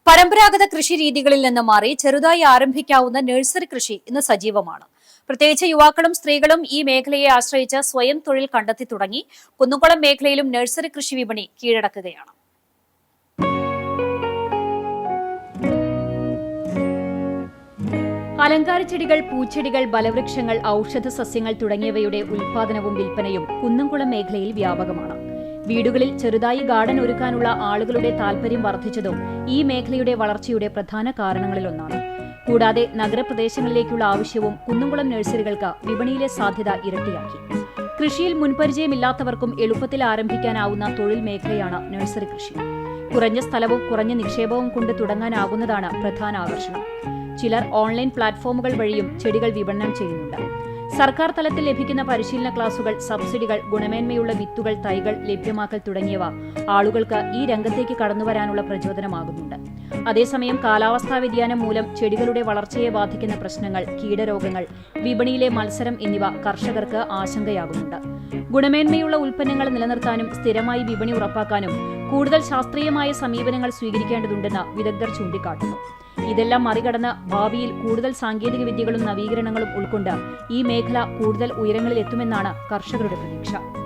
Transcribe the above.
പരമ്പരാഗത കൃഷി രീതികളിൽ നിന്ന് മാറി ചെറുതായി ആരംഭിക്കാവുന്ന നഴ്സറി കൃഷി ഇന്ന് സജീവമാണ്. പ്രത്യേകിച്ച് യുവാക്കളും സ്ത്രീകളും ഈ മേഖലയെ ആശ്രയിച്ച് സ്വയം തൊഴിൽ കണ്ടെത്തി തുടങ്ങി. കുന്നുകുളം മേഖലയിലും നഴ്സറി കൃഷി വിപണി കീഴടക്കുകയാണ്. അലങ്കാര ചെടികൾ, പൂച്ചെടികൾ, ബലവൃക്ഷങ്ങൾ, ഔഷധ സസ്യങ്ങൾ തുടങ്ങിയവയുടെ ഉൽപാദനവും വിൽപ്പനയും കുന്നംകുളം മേഖലയിൽ വ്യാപകമാണ്. വീടുകളിൽ ചെറുതായി ഗാർഡൻ ഒരുക്കാനുള്ള ആളുകളുടെ താൽപര്യം വർദ്ധിച്ചതും ഈ മേഖലയുടെ വളർച്ചയുടെ പ്രധാന കാരണങ്ങളിലൊന്നാണ്. കൂടാതെ നഗരപ്രദേശങ്ങളിലേക്കുള്ള ആവശ്യവും കുന്നംകുളം നഴ്സറികൾക്ക് വിപണിയിലെ സാധ്യത ഇരട്ടിയാക്കി. കൃഷിയിൽ മുൻപരിചയമില്ലാത്തവർക്കും എളുപ്പത്തിൽ ആരംഭിക്കാനാവുന്ന തൊഴിൽ മേഖലയാണ് നഴ്സറി കൃഷി. കുറഞ്ഞ സ്ഥലവും കുറഞ്ഞ നിക്ഷേപവും കൊണ്ട് തുടങ്ങാനാകുന്നതാണ് പ്രധാന ആകർഷണം. ചിലർ ഓൺലൈൻ പ്ലാറ്റ്ഫോമുകൾ വഴിയും ചെടികൾ വിപണനം ചെയ്യുന്നുണ്ട്. സർക്കാർ തലത്തിൽ ലഭിക്കുന്ന പരിശീലന ക്ലാസുകൾ, സബ്സിഡികൾ, ഗുണമേന്മയുള്ള വിത്തുകൾ, തൈകൾ ലഭ്യമാക്കൽ തുടങ്ങിയവ ആളുകൾക്ക് ഈ രംഗത്തേക്ക് കടന്നുവരാനുള്ള പ്രചോദനമാകുന്നുണ്ട്. അതേസമയം കാലാവസ്ഥാ വ്യതിയാനം മൂലം ചെടികളുടെ വളർച്ചയെ ബാധിക്കുന്ന പ്രശ്നങ്ങൾ, കീടരോഗങ്ങൾ, വിപണിയിലെ മത്സരം എന്നിവ കർഷകർക്ക് ആശങ്കയാകുന്നുണ്ട്. ഗുണമേന്മയുള്ള ഉൽപ്പന്നങ്ങൾ നിലനിർത്താനും സ്ഥിരമായി വിപണി ഉറപ്പാക്കാനും കൂടുതൽ ശാസ്ത്രീയമായ സമീപനങ്ങൾ സ്വീകരിക്കേണ്ടതുണ്ടെന്ന് വിദഗ്ധർ ചൂണ്ടിക്കാട്ടുന്നു. ഇതെല്ലാം മറികടന്ന് ഭാവിയിൽ കൂടുതൽ സാങ്കേതിക വിദ്യകളും നവീകരണങ്ങളും ഉൾക്കൊണ്ട് ഈ മേഖല കൂടുതൽ ഉയരങ്ങളിലെത്തുമെന്നാണ് കർഷകരുടെ പ്രതീക്ഷ.